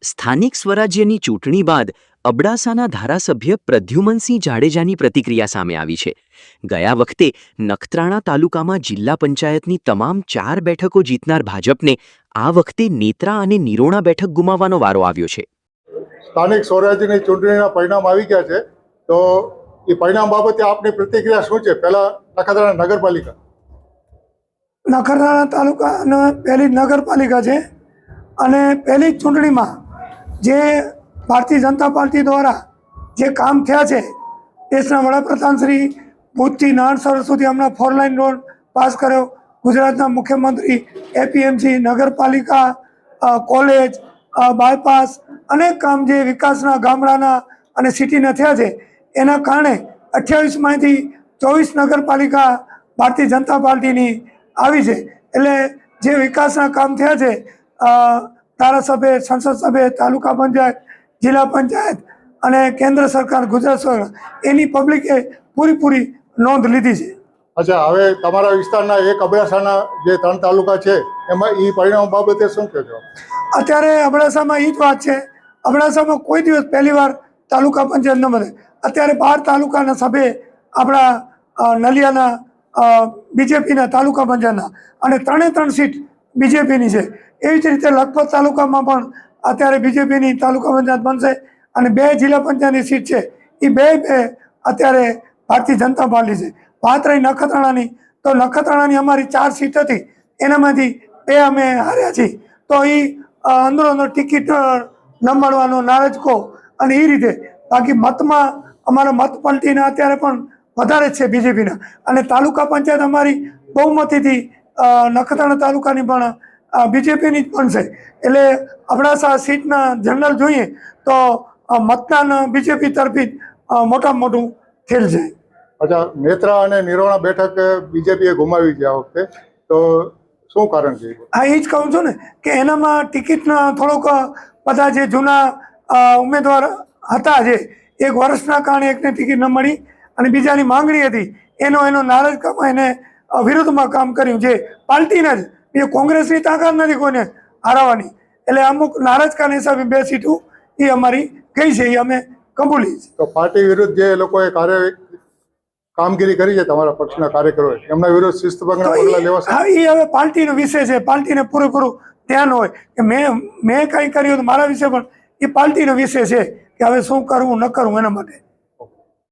સ્થાનિક સ્વરાજ્યની ચૂંટણી બાદ અબડાસાના ધારાસભ્ય પ્રદ્યુમનસિંહ જાડેજાની પ્રતિક્રિયા સામે આવી છે. ગયા વખતે નખત્રાણા તાલુકામાં જિલ્લા પંચાયતની તમામ 4 બેઠકો જીતનાર ભાજપને આ વખતે નેત્રા અને નિરોણા બેઠક ગુમાવવાનો વારો આવ્યો છે. સ્થાનિક સ્વરાજ્યની ચૂંટણીના પરિણામ આવી ગયા છે, તો એ પરિણામ બાબતે આપની પ્રતિક્રિયા શું છે? પહેલા નખત્રાણા નગરપાલિકા. નખત્રાણા તાલુકાનો પહેલી નગરપાલિકા છે અને પહેલી ચૂંટણીમાં જે ભારતીય જનતા પાર્ટી દ્વારા જે કામ થયા છે, દેશના વડાપ્રધાન શ્રી ભુજથી નાણસર સુધી હમણાં 4 લાઇન રોડ પાસ કર્યો, ગુજરાતના મુખ્યમંત્રી એપીએમસી, નગરપાલિકા, કોલેજ, બાયપાસ, અનેક કામ જે વિકાસના ગામડાના અને સિટીના થયા છે, એના કારણે 28માંથી 24 નગરપાલિકા ભારતીય જનતા પાર્ટીની આવી છે. એટલે જે વિકાસના કામ થયા છે, ધારાસભ્ય, સંસદ સભ્ય, તાલુકા પંચાયત, જિલ્લા પંચાયત અને કેન્દ્ર સરકાર, ગુજરાત સરકાર, એની પબ્લિકે પૂરી નોંધ લીધી છે. અચ્છા, હવે તમારા વિસ્તારના એક અબડાસાના જે 3 તાલુકા છે એમાં એ પરિણામ બાબતે શું કહેજો? અત્યારે અબડાસામાં એ જ વાત છે. અબડાસામાં કોઈ દિવસ પહેલીવાર તાલુકા પંચાયત ન બને. અત્યારે 12 તાલુકાના સભ્ય આપણા નલિયાના બીજેપીના તાલુકા પંચાયતના અને 3 સીટ બીજેપીની છે. એવી જ રીતે લખપત તાલુકામાં પણ અત્યારે બીજેપીની તાલુકા પંચાયત બનશે અને 2 જિલ્લા પંચાયતની સીટ છે, એ બે અત્યારે ભારતીય જનતા પાર્ટી છે. વાત રહી નખત્રાણાની, તો નખત્રાણાની અમારી 4 સીટ હતી, એનામાંથી 2 અમે હાર્યા છીએ. તો એ અંદરો ટિકિટ ન મળવાનો નારાજકો અને એ રીતે. બાકી મતમાં અમારા મત પલટીના અત્યારે પણ વધારે જ છે બીજેપીના. અને તાલુકા પંચાયત અમારી બહુમતીથી નખત્રાણા તાલુકાની પણ બીજેપીની જ બનશે. એટલે અબડાસા સીટના જનરલ જોઈએ તો મતદાન બીજેપી તરફી મોટામાં મોટું થયેલ છે. અચ્છા, નેત્રા અને નિરોણા બેઠક બીજેપીએ ગુમાવી છે આ વખતે, તો શું કારણ છે? હા, એ જ કહું છું ને કે એનામાં ટિકિટના થોડોક બધા જે જૂના ઉમેદવાર હતા, જે 1 વર્ષના કારણે એકને ટિકિટ ન મળી અને બીજાની માંગણી હતી, એનો નારાજકામાં એને વિરુદ્ધમાં કામ કર્યું. જે પાર્ટીના જ, એ કોંગ્રેસની તાકાત નથી કોઈને હારવાની. એટલે અમુક નારાજકાના હિસાબે 2 સીટો એ અમારી ગઈ છે, એ અમે કબૂલી છે. તો પાર્ટી વિરુદ્ધ જે લોકોએ કામગીરી કરી છે, તમારા પક્ષના કાર્યકરોએ, એમના વિરુદ્ધ શિસ્તભંગના પગલાં લેવાશે? હા, એ હવે પાર્ટીનો વિષય છે. પાર્ટીને પૂરેપૂરું ધ્યાન હોય કે મેં કંઈ કર્યું તો મારા વિશે પણ એ પાર્ટીનો વિષય છે કે હવે શું કરવું ન કરવું એના માટે.